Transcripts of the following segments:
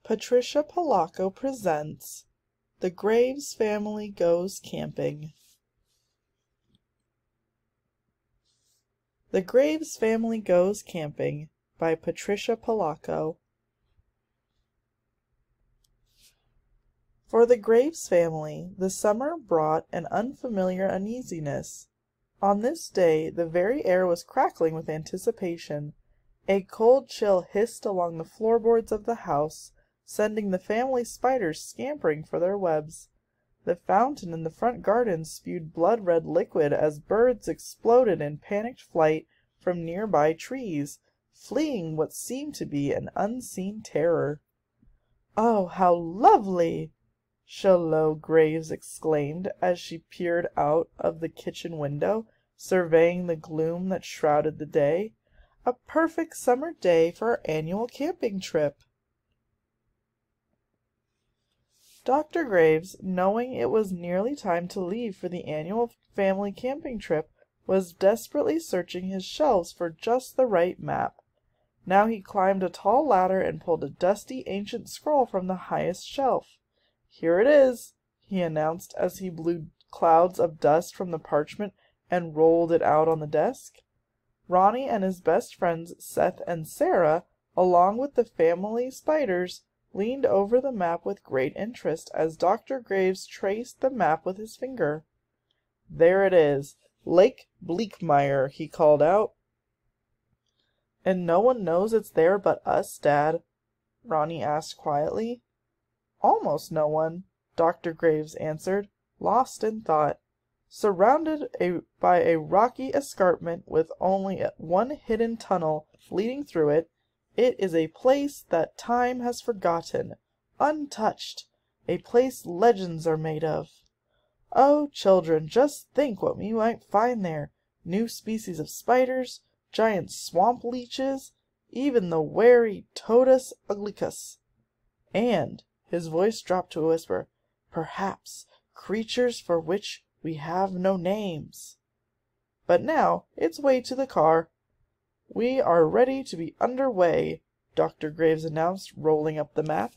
Patricia Polacco presents The Graves Family Goes Camping. The Graves Family Goes Camping by Patricia Polacco. For the Graves family, the summer brought an unfamiliar uneasiness. On this day, the very air was crackling with anticipation. A cold chill hissed along the floorboards of the house, sending the family spiders scampering for their webs. The fountain in the front garden spewed blood-red liquid as birds exploded in panicked flight from nearby trees, fleeing what seemed to be an unseen terror. "Oh, how lovely!" Charlotte Graves exclaimed as she peered out of the kitchen window, surveying the gloom that shrouded the day. "A perfect summer day for our annual camping trip." Dr. Graves, knowing it was nearly time to leave for the annual family camping trip, was desperately searching his shelves for just the right map. Now he climbed a tall ladder and pulled a dusty ancient scroll from the highest shelf. "Here it is," he announced as he blew clouds of dust from the parchment and rolled it out on the desk. Ronnie and his best friends Seth and Sarah, along with the family spiders, leaned over the map with great interest as Dr. Graves traced the map with his finger. "There it is, Lake Bleakmire," he called out. "And no one knows it's there but us, Dad?" Ronnie asked quietly. "Almost no one," Dr. Graves answered, lost in thought. "Surrounded by a rocky escarpment with only one hidden tunnel leading through it, it is a place that time has forgotten, untouched, a place legends are made of. Oh, children, just think what we might find there! New species of spiders, giant swamp leeches, even the wary Totus Uglicus, and," his voice dropped to a whisper, "perhaps creatures for which we have no names. But now it's way to the car. We are ready to be under way," Dr. Graves announced, rolling up the map.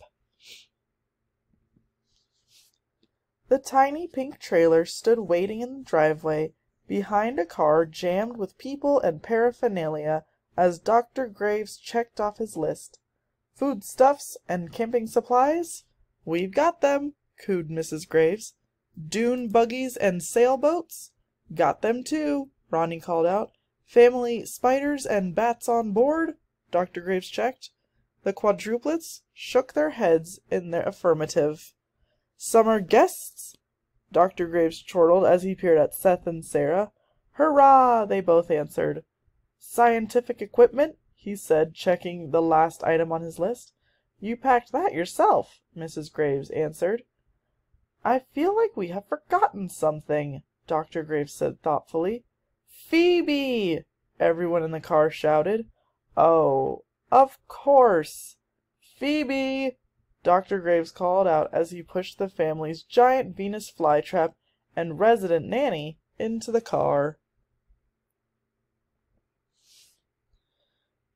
The tiny pink trailer stood waiting in the driveway, behind a car jammed with people and paraphernalia, as Dr. Graves checked off his list. "Foodstuffs and camping supplies? We've got them," cooed Mrs. Graves. "Dune buggies and sailboats? Got them too," Ronnie called out. "Family spiders and bats on board?" Dr. Graves checked. The quadruplets shook their heads in the affirmative. "Summer guests?" Dr. Graves chortled as he peered at Seth and Sarah. "Hurrah!" they both answered. "Scientific equipment?" he said, checking the last item on his list. "You packed that yourself," Mrs. Graves answered. "I feel like we have forgotten something," Dr. Graves said thoughtfully. "Phoebe!" everyone in the car shouted. "Oh, of course! Phoebe!" Dr. Graves called out as he pushed the family's giant Venus flytrap and resident nanny into the car.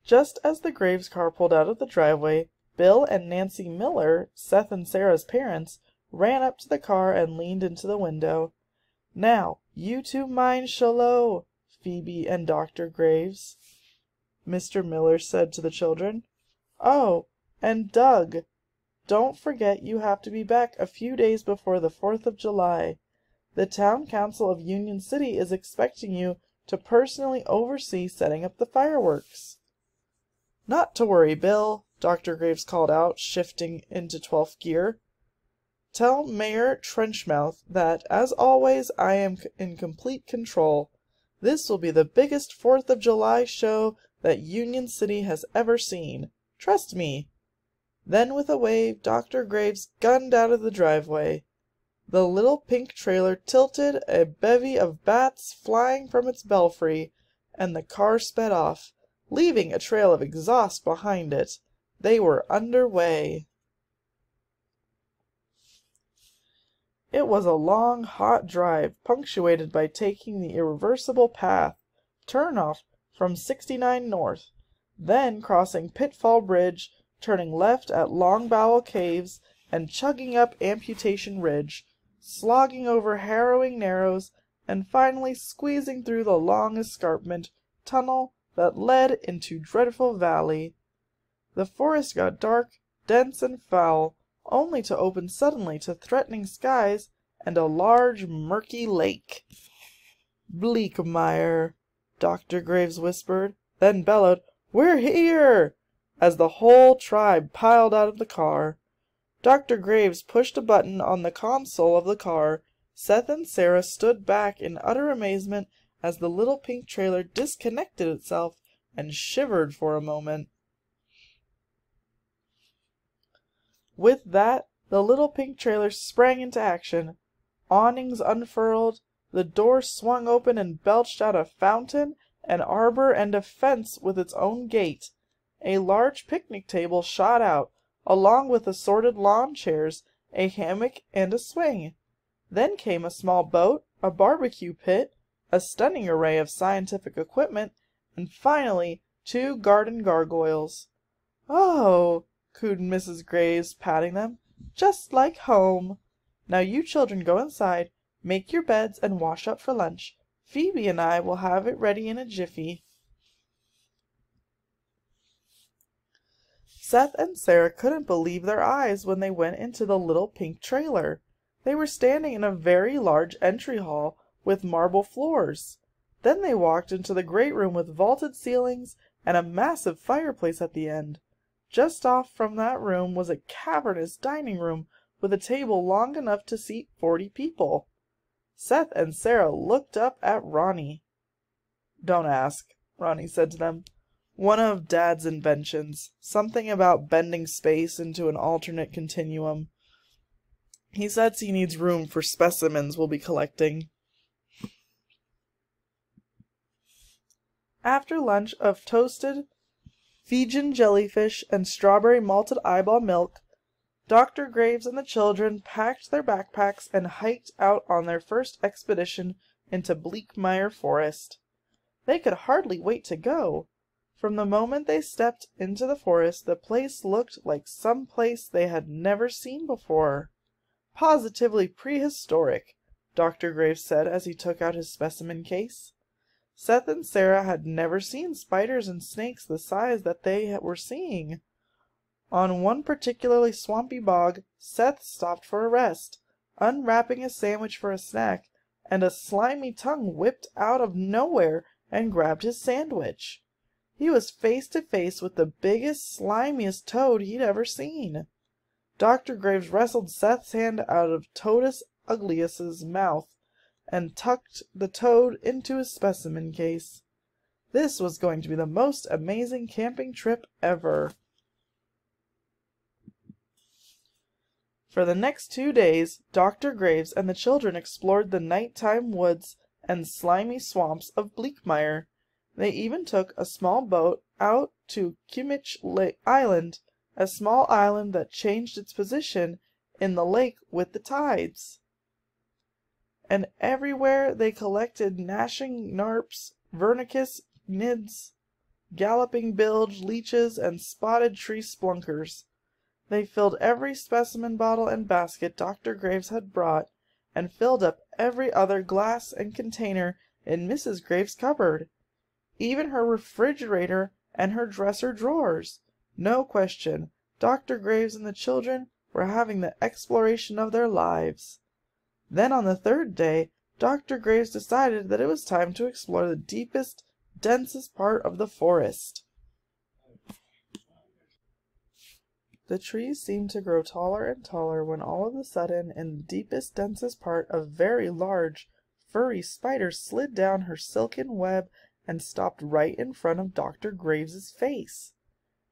Just as the Graves car pulled out of the driveway, Bill and Nancy Miller, Seth and Sarah's parents, ran up to the car and leaned into the window. "Now, you two mind Charlotte, Phoebe and Dr. Graves," Mr. Miller said to the children. "Oh, and Doug, don't forget you have to be back a few days before the 4th of July. The Town Council of Union City is expecting you to personally oversee setting up the fireworks." "Not to worry, Bill," Dr. Graves called out, shifting into 12th gear. "Tell Mayor Trenchmouth that, as always, I am in complete control. This will be the biggest 4th of July show that Union City has ever seen. Trust me." Then with a wave, Dr. Graves gunned out of the driveway. The little pink trailer tilted, a bevy of bats flying from its belfry, and the car sped off, leaving a trail of exhaust behind it. They were under way. It was a long, hot drive, punctuated by taking the irreversible path, turn off from 69 North, then crossing Pitfall Bridge turning left at Long Bowel Caves and chugging up Amputation Ridge, slogging over harrowing narrows, and finally squeezing through the long escarpment tunnel that led into Dreadful Valley. The forest got dark, dense, and foul, only to open suddenly to threatening skies and a large, murky lake. "Bleakmire," Dr. Graves whispered, then bellowed, "We're here!" as the whole tribe piled out of the car. Dr. Graves pushed a button on the console of the car. Seth and Sarah stood back in utter amazement as the little pink trailer disconnected itself and shivered for a moment. With that, the little pink trailer sprang into action. Awnings unfurled, the door swung open and belched out a fountain, an arbor, and a fence with its own gate. A large picnic table shot out, along with assorted lawn chairs, a hammock, and a swing. Then came a small boat, a barbecue pit, a stunning array of scientific equipment, and finally 2 garden gargoyles. "Oh," cooed Mrs. Graves, patting them, "just like home. Now you children go inside, make your beds, and wash up for lunch. Phoebe and I will have it ready in a jiffy." Seth and Sarah couldn't believe their eyes when they went into the little pink trailer. They were standing in a very large entry hall with marble floors. Then they walked into the great room with vaulted ceilings and a massive fireplace at the end. Just off from that room was a cavernous dining room with a table long enough to seat 40 people. Seth and Sarah looked up at Ronnie. "Don't ask," Ronnie said to them. "One of Dad's inventions. Something about bending space into an alternate continuum. He says he needs room for specimens we'll be collecting." After lunch of toasted Fijian jellyfish and strawberry malted eyeball milk, Dr. Graves and the children packed their backpacks and hiked out on their first expedition into Bleakmire Forest. They could hardly wait to go. From the moment they stepped into the forest, the place looked like some place they had never seen before. "Positively prehistoric," Dr. Graves said as he took out his specimen case. Seth and Sarah had never seen spiders and snakes the size that they were seeing. On one particularly swampy bog, Seth stopped for a rest, unwrapping a sandwich for a snack, and a slimy tongue whipped out of nowhere and grabbed his sandwich. He was face to face with the biggest, slimiest toad he'd ever seen. Dr. Graves wrestled Seth's hand out of Toadus Uglius's mouth and tucked the toad into his specimen case. This was going to be the most amazing camping trip ever. For the next 2 days, Dr. Graves and the children explored the nighttime woods and slimy swamps of Bleakmire. They even took a small boat out to Kimmich Island, a small island that changed its position in the lake with the tides. And everywhere they collected gnashing narps, vernicus nids, galloping bilge leeches, and spotted tree splunkers. They filled every specimen bottle and basket Dr. Graves had brought, and filled up every other glass and container in Mrs. Graves' cupboard, even her refrigerator and her dresser drawers. No question, Dr. Graves and the children were having the exploration of their lives. Then on the 3rd day, Dr. Graves decided that it was time to explore the deepest, densest part of the forest. The trees seemed to grow taller and taller when all of a sudden, in the deepest, densest part, a very large, furry spider slid down her silken web and stopped right in front of Dr. Graves's face.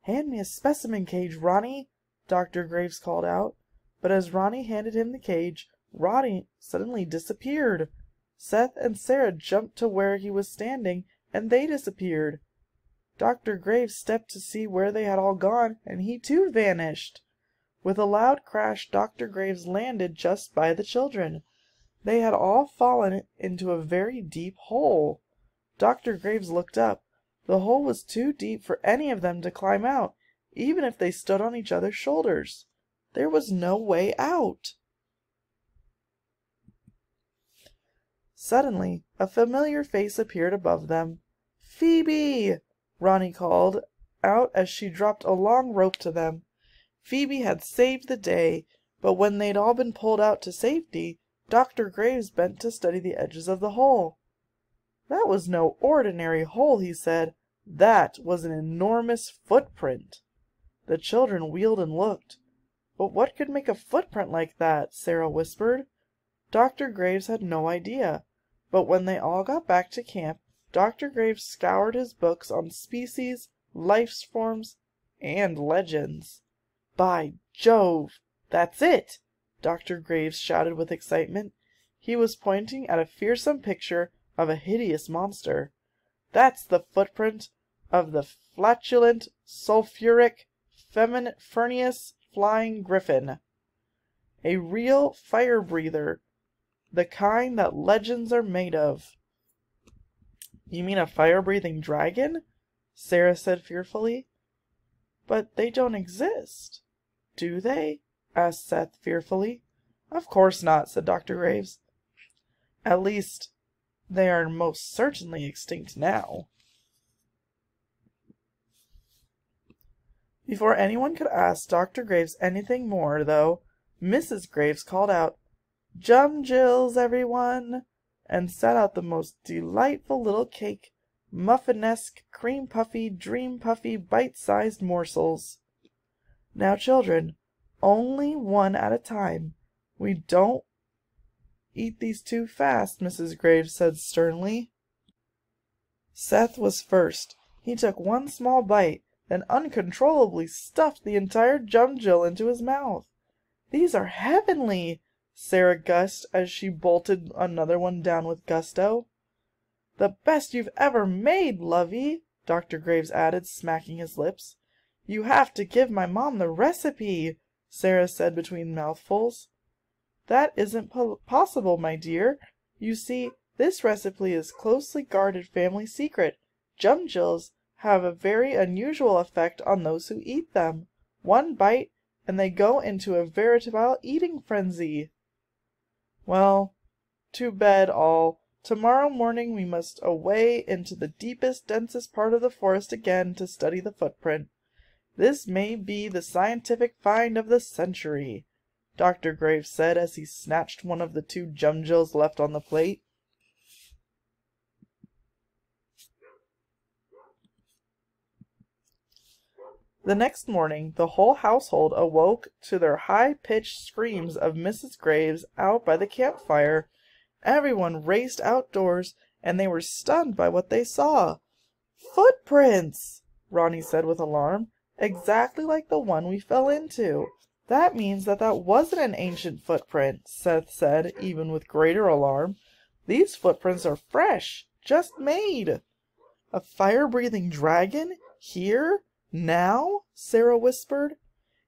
"Hand me a specimen cage, Ronnie," Dr. Graves called out. But as Ronnie handed him the cage, Ronnie suddenly disappeared. Seth and Sarah jumped to where he was standing, and they disappeared. Dr. Graves stepped to see where they had all gone, and he too vanished. With a loud crash, Dr. Graves landed just by the children. They had all fallen into a very deep hole. Dr. Graves looked up. The hole was too deep for any of them to climb out, even if they stood on each other's shoulders. There was no way out. Suddenly, a familiar face appeared above them. "Phoebe!" Ronnie called out as she dropped a long rope to them. Phoebe had saved the day, but when they'd all been pulled out to safety, Dr. Graves bent to study the edges of the hole. "That was no ordinary hole," he said. "That was an enormous footprint." The children wheeled and looked. "But what could make a footprint like that?" Sarah whispered. Dr. Graves had no idea, but when they all got back to camp, Dr. Graves scoured his books on species, life forms, and legends. "By Jove! That's it!" Dr. Graves shouted with excitement. He was pointing at a fearsome picture of a hideous monster. "That's the footprint of the flatulent, sulphuric, ferneous flying griffin. A real fire-breather, the kind that legends are made of." "You mean a fire-breathing dragon?" Sarah said fearfully. "But they don't exist, do they?" asked Seth fearfully. "Of course not," said Dr. Graves. "At least, they are most certainly extinct now." Before anyone could ask Dr. Graves anything more, though, Mrs. Graves called out, "Jumjills, everyone!" and set out the most delightful little cake, muffinesque, cream-puffy, dream-puffy, bite-sized morsels. "Now, children, only one at a time. We don't eat these too fast," Mrs. Graves said sternly. Seth was first. He took one small bite, then uncontrollably stuffed the entire Jumjill into his mouth. "These are heavenly!" Sarah guessed as she bolted another one down with gusto. "The best you've ever made, lovey," Dr. Graves added, smacking his lips. "You have to give my mom the recipe," Sarah said between mouthfuls. "That isn't possible, my dear. You see, this recipe is a closely guarded family secret. Jumjills have a very unusual effect on those who eat them. One bite, and they go into a veritable eating frenzy." "Well, to bed all. Tomorrow morning we must away into the deepest, densest part of the forest again to study the footprint. This may be the scientific find of the century," Dr. Graves said as he snatched one of the 2 Jumjills left on the plate. The next morning the whole household awoke to their high-pitched screams of Mrs. Graves out by the campfire. Everyone raced outdoors, and they were stunned by what they saw. "Footprints!" Ronnie said with alarm. "Exactly like the one we fell into." "That means that wasn't an ancient footprint," Seth said, even with greater alarm. "These footprints are fresh, just made." "A fire-breathing dragon? Here? Now?" Sarah whispered.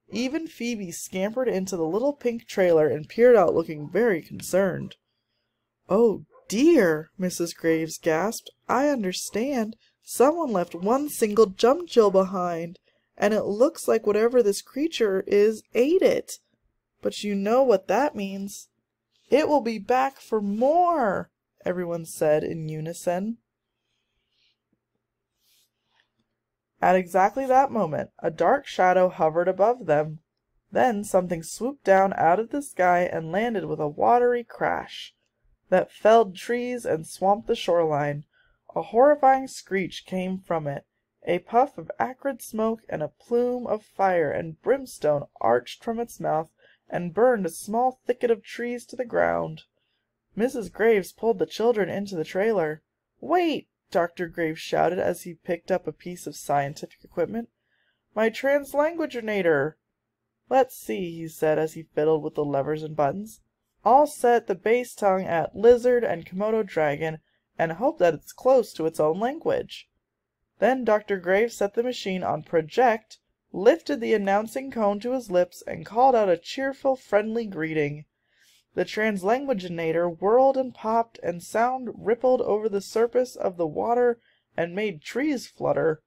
Even Phoebe scampered into the little pink trailer and peered out, looking very concerned. "Oh, dear," Mrs. Graves gasped. "I understand. Someone left one single Jumjill behind, and it looks like whatever this creature is ate it. But you know what that means." "It will be back for more," everyone said in unison. At exactly that moment, a dark shadow hovered above them. Then something swooped down out of the sky and landed with a watery crash that felled trees and swamped the shoreline. A horrifying screech came from it. A puff of acrid smoke and a plume of fire and brimstone arched from its mouth and burned a small thicket of trees to the ground. Mrs. Graves pulled the children into the trailer. "Wait!" Dr. Graves shouted as he picked up a piece of scientific equipment. "My translanguaginator!" "Let's see," he said as he fiddled with the levers and buttons. "I'll set the base tongue at lizard and Komodo dragon and hope that it's close to its own language." Then Dr. Graves set the machine on project, lifted the announcing cone to his lips, and called out a cheerful, friendly greeting. The translanguaginator whirled and popped, and sound rippled over the surface of the water and made trees flutter.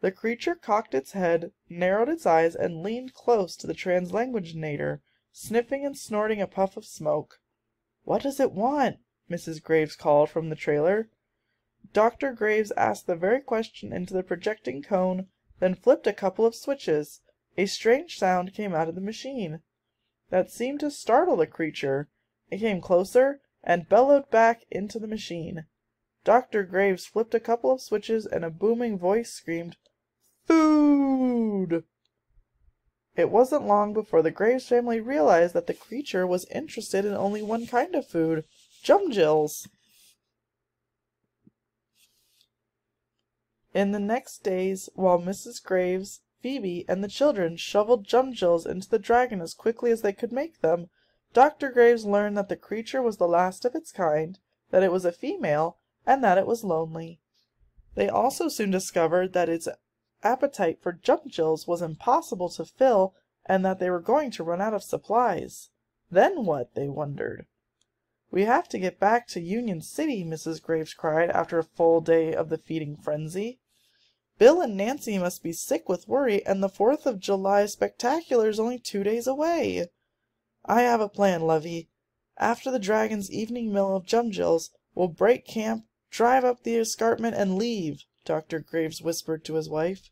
The creature cocked its head, narrowed its eyes, and leaned close to the translanguaginator, sniffing and snorting a puff of smoke. "What does it want?" Mrs. Graves called from the trailer. Dr. Graves asked the very question into the projecting cone, then flipped a couple of switches. A strange sound came out of the machine. That seemed to startle the creature. It came closer and bellowed back into the machine. Dr. Graves flipped a couple of switches and a booming voice screamed, "Food!" It wasn't long before the Graves family realized that the creature was interested in only one kind of food, Jumjills. In the next days, while Mrs. Graves, Phoebe, and the children shoveled Jumjills into the dragon as quickly as they could make them, Dr. Graves learned that the creature was the last of its kind, that it was a female, and that it was lonely. They also soon discovered that its appetite for Jumjills was impossible to fill, and that they were going to run out of supplies. Then what, they wondered. "We have to get back to Union City," Mrs. Graves cried after a full day of the feeding frenzy. "Bill and Nancy must be sick with worry, and the 4th of July spectacular is only 2 days away." "I have a plan, Lovey. After the dragon's evening meal of Jumjills, we'll break camp, drive up the escarpment, and leave," Dr. Graves whispered to his wife.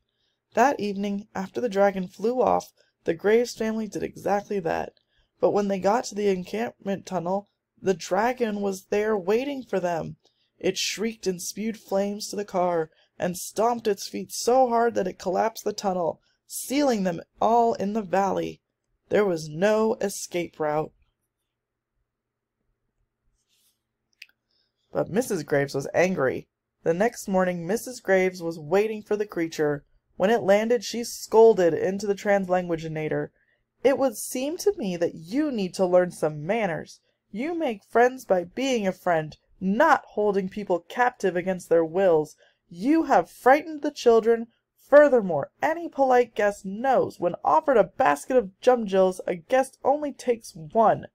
That evening, after the dragon flew off, the Graves family did exactly that. But when they got to the encampment tunnel, the dragon was there waiting for them. It shrieked and spewed flames to the car, and stomped its feet so hard that it collapsed the tunnel, sealing them all in the valley. There was no escape route. But Mrs. Graves was angry. The next morning Mrs. Graves was waiting for the creature. When it landed, she scolded into the translanguaginator. "It would seem to me that you need to learn some manners. You make friends by being a friend, not holding people captive against their wills. You have frightened the children. Furthermore, any polite guest knows when offered a basket of Jumjills, a guest only takes one.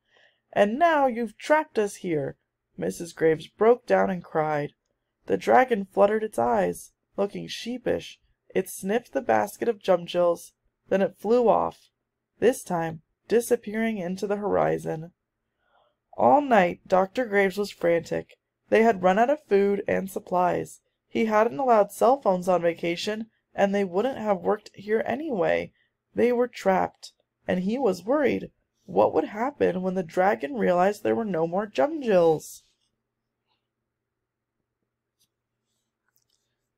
And now you've trapped us here." Mrs. Graves broke down and cried. The dragon fluttered its eyes, looking sheepish. It sniffed the basket of Jumjills. Then it flew off, this time disappearing into the horizon. All night Dr. Graves was frantic. They had run out of food and supplies. He hadn't allowed cell phones on vacation, and they wouldn't have worked here anyway. They were trapped, and he was worried. What would happen when the dragon realized there were no more Jumjills?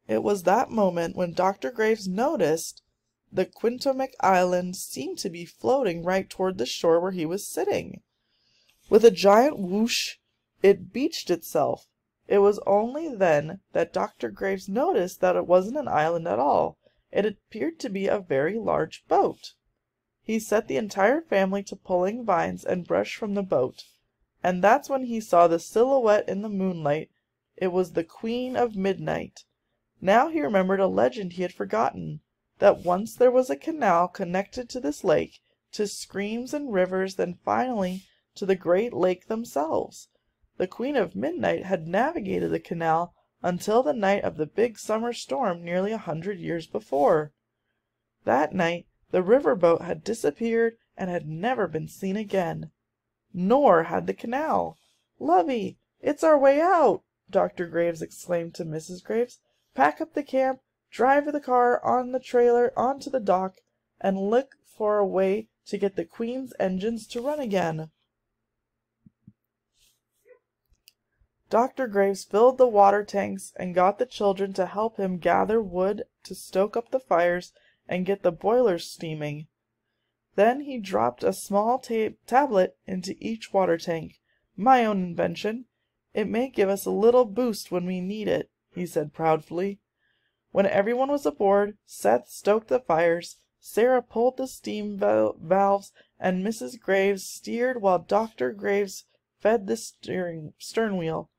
It was that moment when Dr. Graves noticed the Quintomic Island seemed to be floating right toward the shore where he was sitting. With a giant whoosh, it beached itself. It was only then that Dr. Graves noticed that it wasn't an island at all. It appeared to be a very large boat. He set the entire family to pulling vines and brush from the boat. And that's when he saw the silhouette in the moonlight. It was the Queen of Midnight. Now he remembered a legend he had forgotten, that once there was a canal connected to this lake, to streams and rivers, then finally to the great lake themselves. The Queen of Midnight had navigated the canal until the night of the big summer storm nearly 100 years before. That night the river boat had disappeared and had never been seen again. Nor had the canal. "Lovey, it's our way out!" Dr. Graves exclaimed to Mrs. Graves. "Pack up the camp, drive the car on the trailer onto the dock, and look for a way to get the Queen's engines to run again." Dr. Graves filled the water tanks and got the children to help him gather wood to stoke up the fires and get the boilers steaming. Then he dropped a small tablet into each water tank. "My own invention. It may give us a little boost when we need it," he said proudly. When everyone was aboard, Seth stoked the fires, Sarah pulled the steam valves, and Mrs. Graves steered while Dr. Graves fed the stern wheel.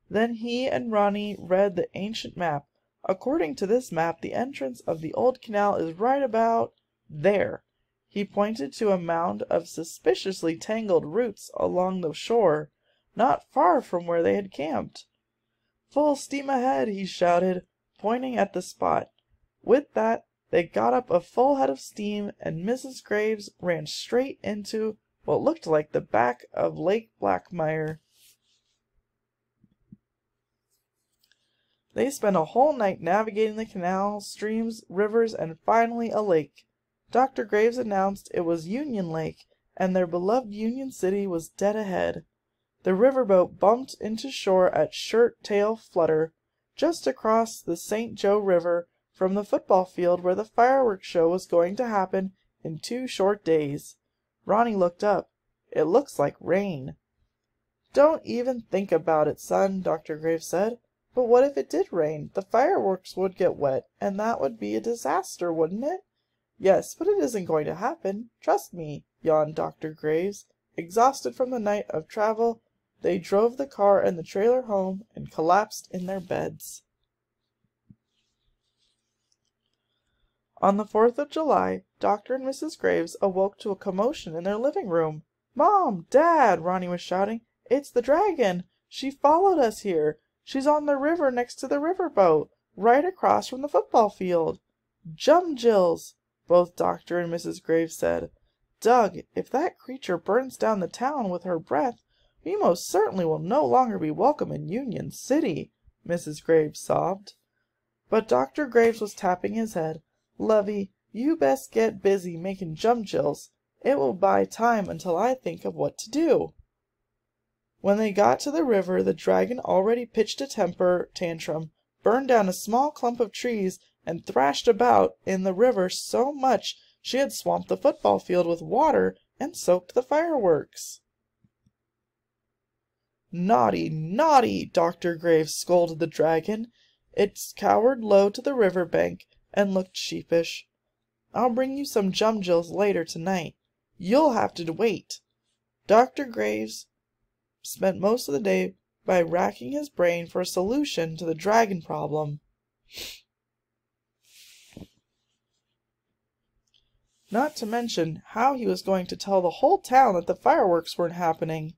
Then he and Ronnie read the ancient map. "According to this map, the entrance of the old canal is right about there." He pointed to a mound of suspiciously tangled roots along the shore, not far from where they had camped. "Full steam ahead!" he shouted, pointing at the spot. With that, they got up a full head of steam, and Mrs. Graves ran straight into what looked like the back of Lake Blackmire. They spent a whole night navigating the canals, streams, rivers, and finally a lake. Dr. Graves announced it was Union Lake, and their beloved Union City was dead ahead. The riverboat bumped into shore at Shirt Tail Flutter, just across the St. Joe River from the football field where the fireworks show was going to happen in 2 short days. Ronnie looked up. "It looks like rain." "Don't even think about it, son," Dr. Graves said. "But what if it did rain? The fireworks would get wet, and that would be a disaster, wouldn't it?" "Yes, but it isn't going to happen. Trust me," yawned Dr. Graves. Exhausted from the night of travel, they drove the car and the trailer home and collapsed in their beds. On the 4th of July, Dr. and Mrs. Graves awoke to a commotion in their living room. "Mom! Dad!" Ronnie was shouting. "It's the dragon! She followed us here! She's on the river next to the riverboat, right across from the football field!" "Jumjills!" both Dr. and Mrs. Graves said. "Doug, if that creature burns down the town with her breath, we most certainly will no longer be welcome in Union City," Mrs. Graves sobbed. But Dr. Graves was tapping his head. "Lovey, you best get busy making Jumjills. It will buy time until I think of what to do." When they got to the river, the dragon already pitched a temper tantrum, burned down a small clump of trees, and thrashed about in the river so much she had swamped the football field with water and soaked the fireworks. "Naughty, naughty!" Dr. Graves scolded the dragon. It cowered low to the river bank and looked sheepish. "I'll bring you some Jumjills later tonight. You'll have to wait." Dr. Graves spent most of the day by racking his brain for a solution to the dragon problem. Not to mention how he was going to tell the whole town that the fireworks weren't happening.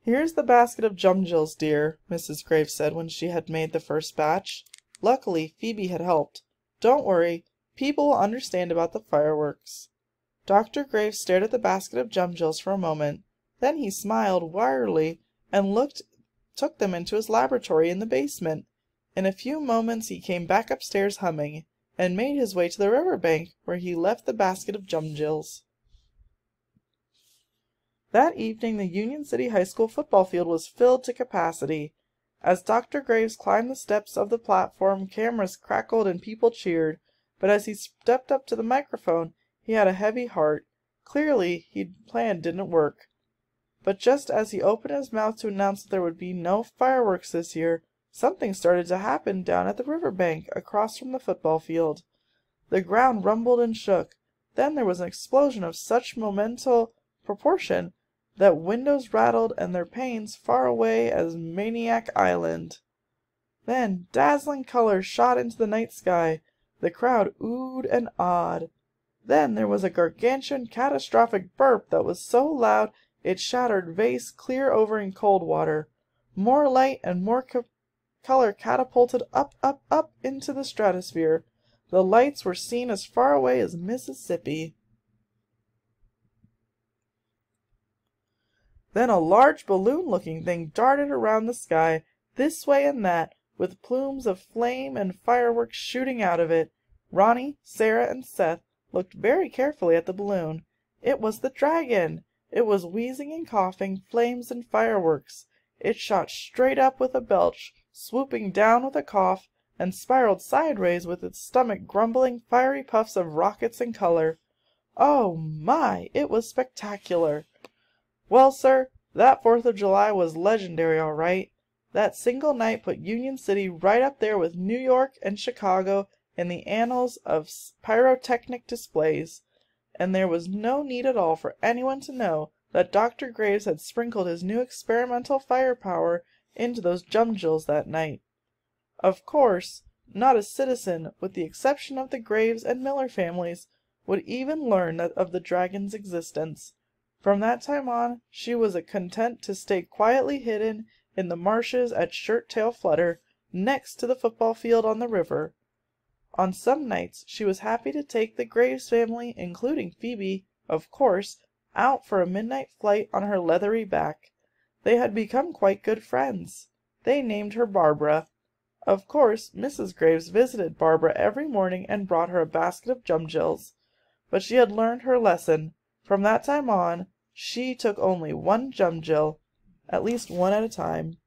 "Here's the basket of Jumjills, dear," Mrs. Graves said when she had made the first batch. Luckily, Phoebe had helped. "Don't worry, people will understand about the fireworks." Dr. Graves stared at the basket of Jumjills for a moment. Then he smiled wearily and took them into his laboratory in the basement. In a few moments he came back upstairs humming, and made his way to the river bank, where he left the basket of Jumjills. That evening the Union City High School football field was filled to capacity. As Dr. Graves climbed the steps of the platform, cameras crackled and people cheered, but as he stepped up to the microphone, he had a heavy heart. Clearly, his plan didn't work. But just as he opened his mouth to announce that there would be no fireworks this year, something started to happen down at the river bank across from the football field. The ground rumbled and shook. Then there was an explosion of such monumental proportion that windows rattled and their panes far away as Maniac Island. Then dazzling colors shot into the night sky. The crowd oohed and awed. Then there was a gargantuan catastrophic burp that was so loud it shattered vase clear over in cold water. More light and more color catapulted up, up, up into the stratosphere. The lights were seen as far away as Mississippi. Then a large balloon-looking thing darted around the sky, this way and that, with plumes of flame and fireworks shooting out of it. Ronnie, Sarah, and Seth looked very carefully at the balloon. It was the dragon! It was wheezing and coughing flames and fireworks. It shot straight up with a belch, swooping down with a cough, and spiraled sideways with its stomach grumbling fiery puffs of rockets and color. Oh my! It was spectacular! Well, sir, that 4th of July was legendary, all right. That single night put Union City right up there with New York and Chicago in the annals of pyrotechnic displays. And there was no need at all for anyone to know that Dr. Graves had sprinkled his new experimental firepower into those Jumjills that night. Of course, not a citizen, with the exception of the Graves and Miller families, would even learn of the dragon's existence. From that time on, she was content to stay quietly hidden in the marshes at Shirt Tail Flutter, next to the football field on the river. On some nights she was happy to take the Graves family, including Phoebe, of course, out for a midnight flight on her leathery back. They had become quite good friends. They named her Barbara. Of course, Mrs. Graves visited Barbara every morning and brought her a basket of Jumjills. But she had learned her lesson. From that time on, she took only one Jumjill, at least one at a time.